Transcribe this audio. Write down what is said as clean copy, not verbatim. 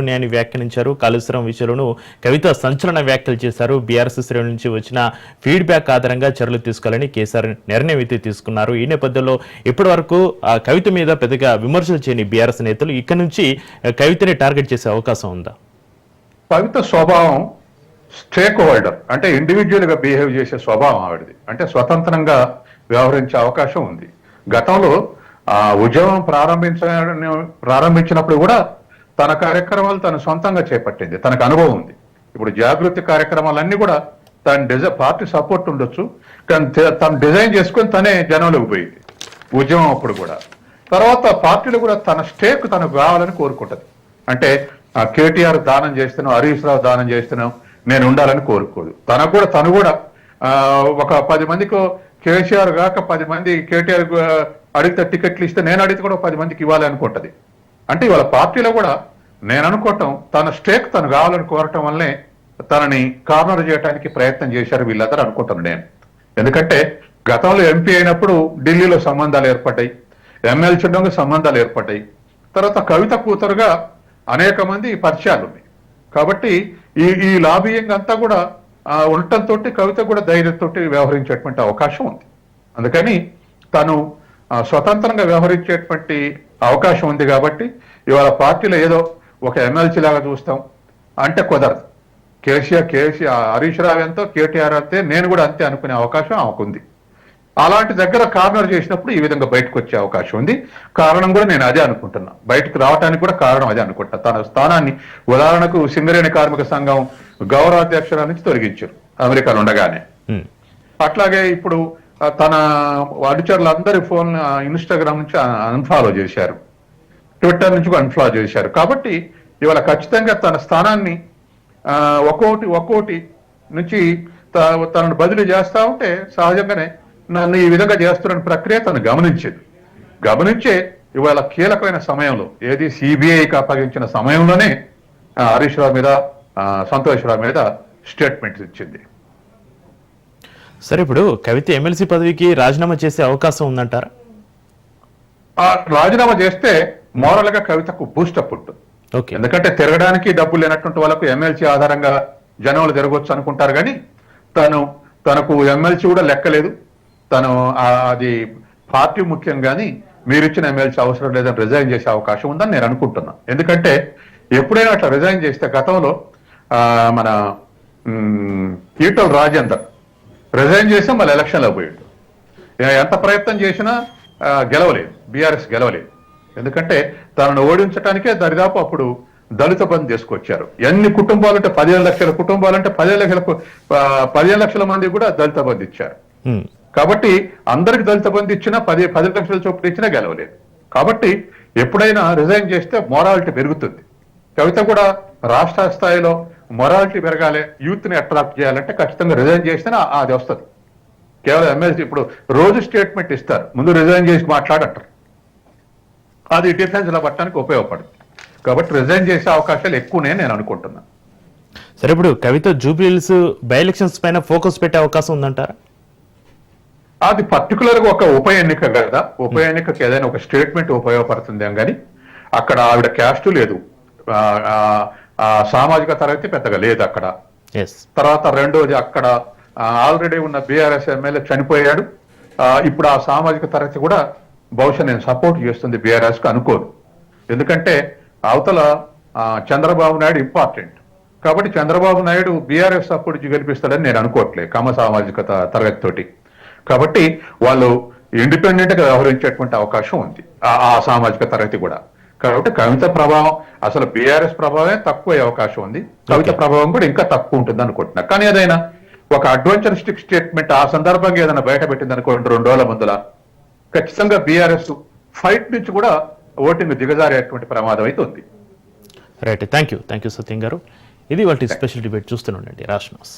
అని వ్యాఖ్యానించారు. కాళేశ్వరం విషయంలోనూ కవిత సంచలన వ్యాఖ్యలు చేశారు. బీఆర్ఎస్ శ్రేణుల నుంచి వచ్చిన ఫీడ్బ్యాక్ ఆధారంగా చర్యలు తీసుకోవాలని కేసీఆర్ నిర్ణయం అయితే తీసుకున్నారు. ఈ నేపథ్యంలో ఇప్పటి వరకు కవిత మీద పెద్దగా విమర్శలు చేయని బీఆర్ఎస్ నేతలు ఇక్కడి నుంచి కవితని టార్గెట్ చేసే అవకాశం ఉందా? కవిత స్వభావం స్టేక్ హోల్డర్ అంటే ఇండివిజువల్ గా బిహేవ్ చేసే స్వభావం ఆవిడది. అంటే స్వతంత్రంగా వ్యవహరించే అవకాశం ఉంది. గతంలో ఉద్యమం ప్రారంభించినప్పుడు కూడా తన కార్యక్రమాలు తను సొంతంగా చేపట్టింది. తనకు అనుభవం ఉంది. ఇప్పుడు జాగృతి కార్యక్రమాలన్నీ కూడా తన పార్టీ సపోర్ట్ ఉండొచ్చు, కానీ తను డిజైన్ చేసుకొని తనే జనంలోకి పోయింది ఉద్యమం అప్పుడు కూడా. తర్వాత పార్టీలు కూడా తన స్టేక్ తనకు కావాలని కోరుకుంటది. అంటే కేటీఆర్ దానం చేస్తున్నాం, హరీష్ రావు దానం చేస్తున్నాం, నేను ఉండాలని కోరుకోదు. తను కూడా ఒక 10 మందికి కేసీఆర్ కాక 10 మంది కేటీఆర్ అడిగితే టికెట్లు ఇస్తే నేను అడిగితే కూడా 10 మందికి ఇవ్వాలి అనుకుంటది. అంటే ఇవాళ పార్టీలో కూడా నేను అనుకోవటం తన స్టేక్ తను కావాలని కోరటం వల్లనే తనని కార్నర్ చేయడానికి ప్రయత్నం చేశారు వీళ్ళందరూ అనుకుంటాను నేను. ఎందుకంటే గతంలో ఎంపీ అయినప్పుడు ఢిల్లీలో సంబంధాలు ఏర్పడ్డాయి, ఎమ్మెల్సీ ఉండగా సంబంధాలు ఏర్పడ్డాయి. తర్వాత కవిత కూతురుగా అనేక మంది పరిచయాలు ఉన్నాయి. కాబట్టి ఈ లాబియింగ్ అంతా కూడా ఉండటంతో కవిత కూడా ధైర్యంతో వ్యవహరించేటువంటి అవకాశం ఉంది. అందుకని తను స్వతంత్రంగా వ్యవహరించేటువంటి అవకాశం ఉంది. కాబట్టి ఇవాళ పార్టీలో ఏదో ఒక ఎమ్మెల్సీ లాగా చూస్తాం అంటే కుదరదు. హరీష్ రావు ఎంతో, కేటీఆర్ అంతే, నేను కూడా అంతే అనుకునే అవకాశం ఆమెకు ఉంది. అలాంటి దగ్గర కార్నర్ చేసినప్పుడు ఈ విధంగా బయటకు వచ్చే అవకాశం ఉంది. కారణం కూడా నేను అదే అనుకుంటున్నా. బయటకు రావడానికి కూడా కారణం అదే అనుకుంటున్నా. తన స్థానాన్ని ఉదాహరణకు సింగరేణి కార్మిక సంఘం గౌరవాధ్యక్షుల నుంచి తొలగించారు అమెరికాలో ఉండగానే. అట్లాగే ఇప్పుడు తన అనుచరులందరి ఫోన్ ఇన్స్టాగ్రామ్ నుంచి అన్ఫాలో చేశారు, ట్విట్టర్ నుంచి అన్ఫాలో చేశారు. కాబట్టి ఇవాళ ఖచ్చితంగా తన స్థానాన్ని ఒక్కోటి నుంచి తనను బదిలీ చేస్తా ఉంటే సహజంగానే నన్ను ఈ విధంగా చేస్తున్న ప్రక్రియ తను గమనించే ఇవాళ కీలకమైన సమయంలో ఏది సిబిఐకి అప్పగించిన సమయంలోనే హరీష్ రావు మీద సంతోష్ రావు మీద స్టేట్మెంట్స్ ఇచ్చింది. సరే, ఇప్పుడు కవిత ఎమ్మెల్సీ పదవికి రాజీనామా చేసే అవకాశం ఉందంటారా? రాజీనామా చేస్తే మోరల్ గా కవితకు బూస్టప్ ఉంటుంది. ఎందుకంటే తిరగడానికి డబ్బులు లేనటువంటి వాళ్ళకు ఎమ్మెల్సీ ఆధారంగా జనాలు తిరగొచ్చు అనుకుంటారు. కానీ తనకు ఎమ్మెల్సీ కూడా లెక్కలేదు. తను అది పార్టీ ముఖ్యం కానీ మీరిచ్చిన ఎమ్మెల్సీ అవసరం లేదని రిజైన్ చేసే అవకాశం ఉందని నేను అనుకుంటున్నా. ఎందుకంటే ఎప్పుడైనా అట్లా రిజైన్ చేస్తే గతంలో మన ఈటల రాజేందర్ రిజైన్ చేసి మళ్ళీ ఎలక్షన్లో పోయాడు. ఎంత ప్రయత్నం చేసినా గెలవలేదు, బీఆర్ఎస్ గెలవలేదు. ఎందుకంటే తనను ఓడించడానికే దరిదాపు అప్పుడు దళిత బంధు తీసుకొచ్చారు. ఎన్ని కుటుంబాలంటే 15 లక్షల కుటుంబాలంటే 15 లక్షల మంది కూడా దళిత బంధు ఇచ్చారు. కాబట్టి అందరికి దళిత బంధు ఇచ్చినా 10 లక్షల చొప్పున ఇచ్చినా గెలవలేదు. కాబట్టి ఎప్పుడైనా రిజైన్ చేస్తే మొరాలిటీ పెరుగుతుంది. కవిత కూడా రాష్ట్ర స్థాయిలో మొరాలిటీ పెరగాలి, యూత్ ని అట్రాక్ట్ చేయాలంటే ఖచ్చితంగా రిజైన్ చేస్తేనే అది వస్తుంది. కేవలం ఎమ్మెల్సీ ఇప్పుడు రోజు స్టేట్మెంట్ ఇస్తారు, ముందు రిజైన్ చేసి మాట్లాడంటారు. అది డిఫెన్స్ లో పట్టడానికి ఉపయోగపడుతుంది. కాబట్టి రిజైన్ చేసే అవకాశాలు ఎక్కువనే నేను అనుకుంటున్నా. సరే, ఇప్పుడు కవిత జూబ్లీహిల్స్ బై ఎలక్షన్స్ పైన ఫోకస్ పెట్టే అవకాశం ఉందంటారా? అది పర్టికులర్ గా ఒక ఉప ఎన్నిక కదా, ఉప ఎన్నికకి ఏదైనా ఒక స్టేట్మెంట్ ఉపయోగపడుతుంది కానీ అక్కడ ఆవిడ క్యాస్ట్ లేదు, సామాజిక తరగతి పెద్దగా లేదు అక్కడ. తర్వాత రెండోది అక్కడ ఆల్రెడీ ఉన్న బీఆర్ఎస్ ఎమ్మెల్యే చనిపోయాడు. ఇప్పుడు ఆ సామాజిక తరగతి కూడా బహుశా నేను సపోర్ట్ చేస్తుంది బీఆర్ఎస్ కు అనుకోను. ఎందుకంటే అవతల చంద్రబాబు నాయుడు ఇంపార్టెంట్. కాబట్టి చంద్రబాబు నాయుడు బీఆర్ఎస్ సపోర్ట్ గెలిపిస్తాడని నేను అనుకోవట్లేదు కమ సామాజిక తరగతి తోటి. కాబట్టి వాళ్ళు ఇండిపెండెంట్ గా వ్యవహరించేటువంటి అవకాశం ఉంది ఆ సామాజిక తరగతి కూడా. కాబట్టి కవిత ప్రభావం అసలు బీఆర్ఎస్ ప్రభావమే తక్కువ అవకాశం ఉంది, కవిత ప్రభావం కూడా ఇంకా తక్కువ ఉంటుంది అనుకుంటున్నా. కానీ ఏదైనా ఒక అడ్వెంచరిస్టిక్ స్టేట్మెంట్ ఆ సందర్భంగా ఏదైనా బయట పెట్టింది అనుకోండి 2 రోజుల ముందుల, ఖచ్చితంగా బీఆర్ఎస్ ఫైట్ నుంచి కూడా ఓటింగ్ దిగజారేటువంటి ప్రమాదం అయితే ఉంది. రైట్, థ్యాంక్ యూ సత్యం గారు. ఇది వాటి స్పెషల్ డిబేట్ చూస్తూనే ఉండండి రాజ్ న్యూస్.